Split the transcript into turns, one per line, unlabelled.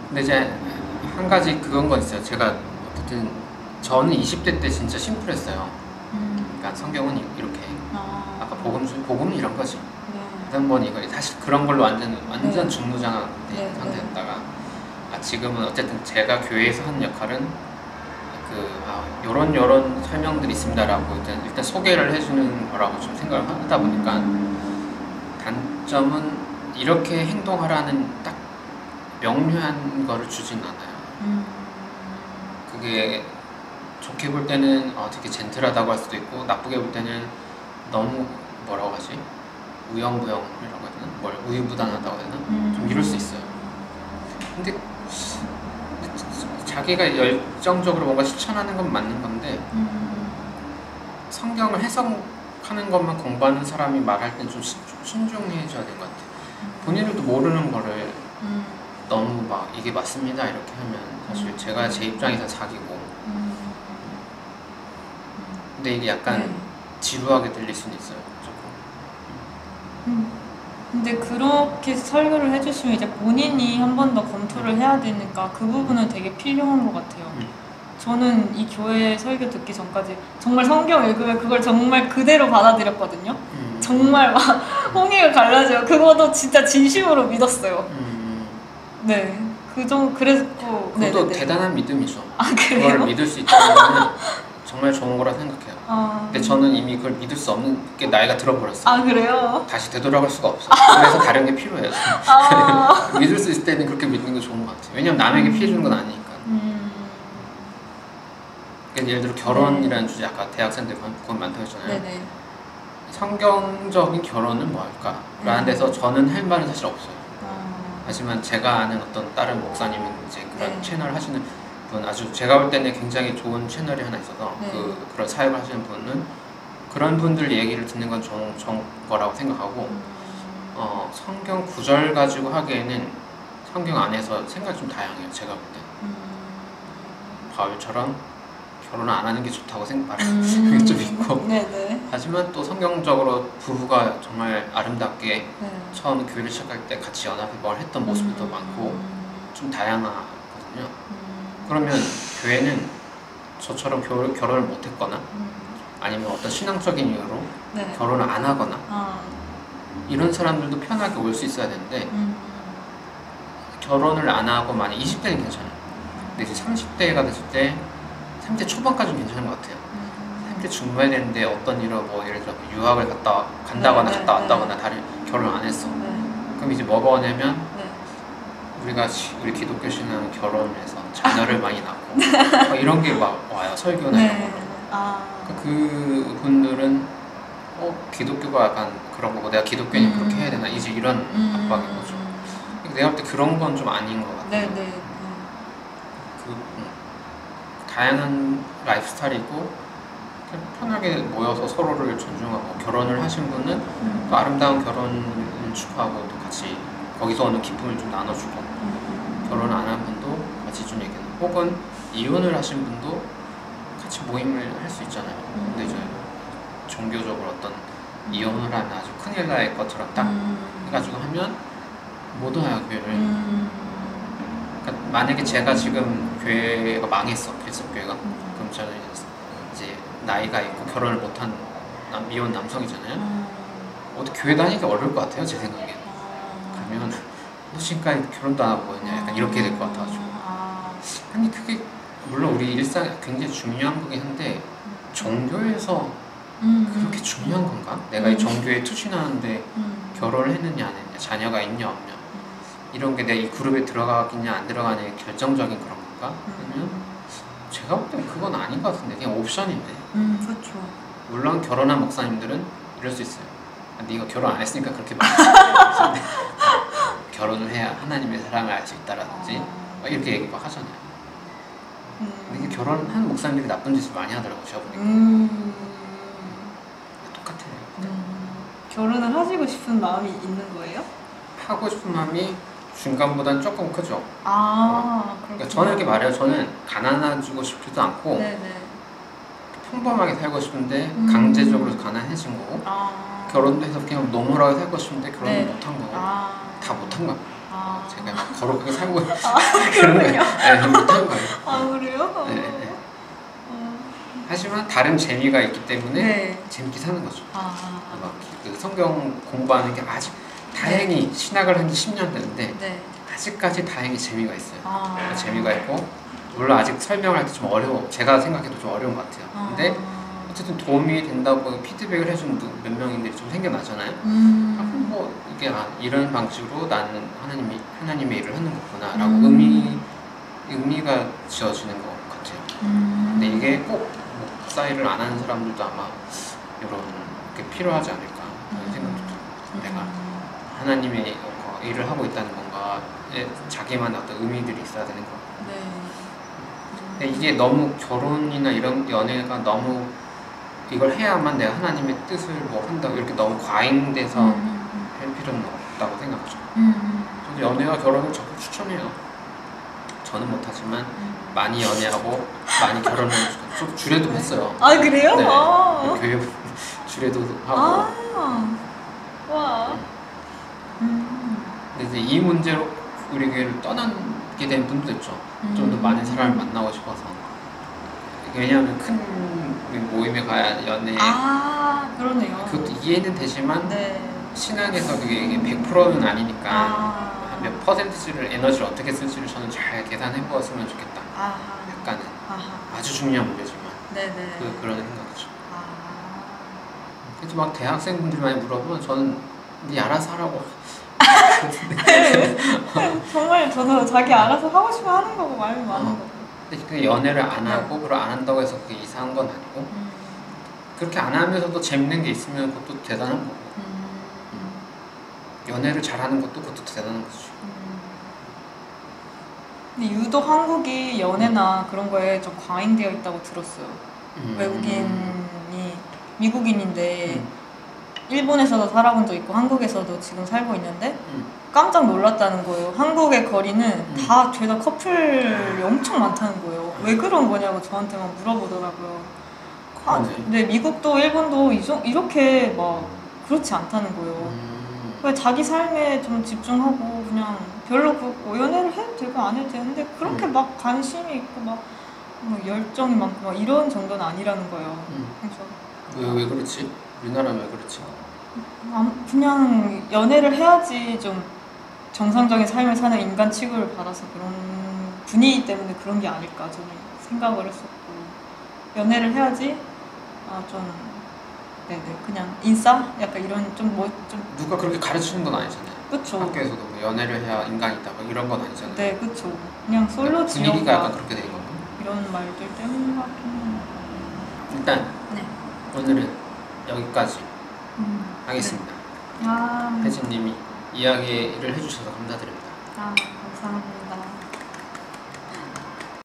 근데 이제 한 가지 그건 건 있어요. 제가 어쨌든 저는 20대 때 진짜 심플했어요. 그러니까 성경은 이렇게 아까 복음은 이런 거지.
네.
한번 이거 사실 그런 걸로 완전
네.
중무장한
네.
상태였다가 지금은 어쨌든 제가 교회에서 하는 역할은 요런 설명들이 있습니다라고 일단 소개를 해주는 거라고 좀 생각을 하다 보니까 단점은 이렇게 행동하라는 딱 명료한 거를 주진 않아요. 그게 좋게 볼 때는 되게 젠틀하다고 할 수도 있고 나쁘게 볼 때는 너무 뭐라고 하지? 우영부영이라고 해야 되나? 우유부단하다고 해야 되나? 좀 이럴 수 있어요. 근데 자기가 열정적으로 뭔가 실천하는 건 맞는 건데 성경을 해석하는 것만 공부하는 사람이 말할 땐 좀 신중해져야 될 것 같아요. 본인들도 모르는 거를 너무 막 이게 맞습니다 이렇게 하면 사실 제가 제 입장에서 사기고 근데 이게 약간 지루하게 들릴 수는 있어요. 조금.
근데 그렇게 설교를 해주시면 이제 본인이 한 번 더 검토를 해야 되니까 그 부분은 되게 필요한 것 같아요. 저는 이 교회 설교 듣기 전까지 정말 성경 읽으면 그걸 정말 그대로 받아들였거든요. 정말 막 홍해가 갈라져요. 그것도 진짜 진심으로 믿었어요. 네. 그랬고.
그것도 대단한 믿음이죠.
그래요?
그걸 믿을 수 있다는 건 정말 좋은 거라 생각해요. 근데 저는 이미 그걸 믿을 수 없는 게 나이가 들어버렸어요.
그래요?
다시 되돌아갈 수가 없어요. 그래서 다른 게 필요해요. 믿을 수 있을 때는 그렇게 믿는 게 좋은 것 같아요. 왜냐면 남에게 피해 주는 건 아니니까. 그러니까 예를 들어 결혼이라는 주제 아까 대학생들 그건 많다고 했잖아요.
네네.
성경적인 결혼은 뭘까? 라는 데서 저는 할 말은 사실 없어요. 하지만 제가 아는 어떤 다른 목사님 이제 그런 채널 하시는 분 아주 제가 볼 때는 굉장히 좋은 채널이 하나 있어서 그런 사역을 하시는 분은 그런 분들 얘기를 듣는 건 좋은 거라고 생각하고 성경 구절 가지고 하기에는 성경 안에서 생각이 좀 다양해요. 제가 볼 때 바울처럼 결혼 안 하는 게 좋다고 말하는 게 좀 있고 하지만 또 성경적으로 부부가 정말 아름답게 처음 교회를 시작할 때 같이 연합해 뭘 했던 모습도 많고 좀 다양하거든요. 그러면 교회는 저처럼 결혼을 못했거나 아니면 어떤 신앙적인 이유로 결혼을 안 하거나 이런 사람들도 편하게 올 수 있어야 되는데 결혼을 안 하고 만약 20대는 괜찮아요. 근데 이제 30대가 됐을 때 30대 초반까지는 괜찮은 것 같아요. 30대 중반에 됐는데 어떤 일로 예를 들어 유학을 간다거나 갔다 왔다거나 다른 결혼 안 했어. 그럼 이제 뭐가 오냐면 우리 기독교 신앙은 결혼해서 자녀를 많이 낳고 이런 게 막 와요. 설교나 이런 거. 그 분들은 기독교가 약간 그런 거고 내가 기독교는 그렇게 해야 되나 이제 이런 압박인 거죠. 내가 볼 때 그런 건 좀 아닌 것 같아요. 다양한 라이프스타일이고 편하게 모여서 서로를 존중하고 결혼을 하신 분은 또 아름다운 결혼을 축하하고 또 같이 거기서 오는 기쁨을 좀 나눠주고 결혼 안 한 분도 같이 좀 얘기하고 혹은 이혼을 하신 분도 같이 모임을 할 수 있잖아요. 근데 이제 종교적으로 어떤 이혼을 하면 아주 큰일 날 것처럼 딱 해가지고 하면 못 와요 교회를. 그러니까 만약에 제가 지금 교회가 망했어 기독교회가 그럼 저는 이제 나이가 있고 결혼을 못한 미혼 남성이잖아요. 어떻게 교회 다니기 어려울 것 같아요 제 생각에. 그러면 너 지금까지 결혼도 안 하고 뭐였냐 약간 이렇게 될 것 같아가지고. 아니 그게 물론 우리 일상에 굉장히 중요한 거긴 한데 종교에서 그렇게 중요한 건가? 내가 이 종교에 투신하는데 결혼을 했느냐 안 했느냐 자녀가 있냐 없냐 이런 게 내 이 그룹에 들어가겠냐 안 들어가냐의 결정적인 그런 건가? 아니면 제가 볼 때는 그건 아닌 것 같은데 그냥 옵션인데.
그렇죠.
물론 결혼한 목사님들은 이럴 수 있어요. 네가 결혼 안 했으니까 그렇게 말해. 결혼을 해야 하나님의 사랑을 알 수 있다라든지 이렇게 얘기 막 하잖아요. 근데 이게 결혼한 목사님들이 나쁜 짓을 많이 하더라고요. 제가 보니까. 똑같아요.
결혼을 하시고 싶은 마음이 있는 거예요?
하고 싶은 마음이 중간보다는 조금 크죠.
그러니까
저는 이렇게 말해요. 저는 가난해지고 싶지도 않고 평범하게 살고 싶은데 강제적으로 가난해진 거고 결혼도 해서 그냥 노멀하게 살고 싶은데 결혼을 못한 거고 다 못한 거야. 제가 막 거룩하게 살고
그렇군요.
네, 못한 거예요.
아 그래요?
네, 네. 하지만 다른 재미가 있기 때문에
네.
재밌게 사는 거죠.
아.
막 그 성경 공부하는 게 아직 다행히 신학을 한 지 10년 됐는데
네.
아직까지 다행히 재미가 있어요.
아.
재미가 있고 물론 아직 설명할 때 좀 어려워. 제가 생각해도 좀 어려운 것 같아요. 근데 어쨌든 도움이 된다고 피드백을 해준 몇 명인들이 좀 생겨나잖아요. 그럼 뭐 이게 이런 방식으로 나는 하나님의 일을 하는 거구나라고 의미가 지어지는 것 같아요. 근데 이게 꼭 목사 일을 안 하는 사람들도 아마 이런 게 필요하지 않을까 하는 생각도 들어요. 내가 하나님의 일을 하고 있다는 건가에 자기만의 어떤 의미들이 있어야 되는 거.
네.
근데 이게 너무 결혼이나 이런 연애가 너무 이걸 해야만 내가 하나님의 뜻을 뭐 한다고 이렇게 너무 과잉돼서 할 필요는 없다고 생각하죠. 저도 연애와 결혼을 적극 추천해요. 저는 못하지만 많이 연애하고 많이 결혼을 좀 주례도 했어요.
아 그래요?
네.
아.
교회 주례도 하고.
와.
근데 이제 이 문제로 우리 교회를 떠나게 된 분도 있죠. 좀 더 많은 사람을 만나고 싶어서. 왜냐하면 큰 모임에 가야 연애.
그러네요.
그것도 이해는 되지만
네.
신앙에서 그게 100%는 아니니까
아.
몇 퍼센트를 에너지를 어떻게 쓸지를 저는 잘 계산해 보았으면 좋겠다. 약간은 아주 중요한 문제지만
네네.
그런 생각이죠. 그래서 막 대학생분들 많이 물어보면 저는 네 알아서 하라고.
정말 저도 자기 알아서 하고 싶어 하는 거고 마음이 많은 거고.
근데 그 연애를 안 하고 그걸 안 한다고 해서 그게 이상한 건 아니고 그렇게 안 하면서도 재밌는 게 있으면 그것도 대단한 거고 연애를 잘하는 것도 그것도 대단한 거죠.
근데 유독 한국이 연애나 그런 거에 좀 과잉되어 있다고 들었어요. 외국인이 미국인인데 일본에서도 살아본 적 있고 한국에서도 지금 살고 있는데 깜짝 놀랐다는 거예요. 한국의 거리는 다 죄다 커플이 엄청 많다는 거예요. 왜 그런 거냐고 저한테 막 물어보더라고요. 근데 미국도 일본도 이렇게 막 그렇지 않다는 거예요. 왜 자기 삶에 좀 집중하고 그냥 별로 연애를 해도 되고 안 해도 되는데 그렇게 막 관심이 있고 막 열정이 많고 막 이런 정도는 아니라는 거예요. 그래서
왜 그렇지? 우리나라는 왜 그렇지?
그냥 연애를 해야지 좀 정상적인 삶을 사는 인간 취급을 받아서 그런 분위기 때문에 그런 게 아닐까 저는 생각을 했었고 연애를 해야지 좀 네네 그냥 인싸? 약간 이런 좀
누가 그렇게 가르치는 건 아니잖아요.
그쵸.
학교에서도 뭐 연애를 해야 인간이다 뭐 이런 건 아니잖아요.
네 그쵸. 그냥 솔로 지옥
분위기가 약간 그렇게 되는 건가?
이런 말들 때문인 것 같긴 해요.
일단
네.
오늘은 여기까지 하겠습니다.
네.
혜진님이 이야기를 해주셔서 감사드립니다.
감사합니다.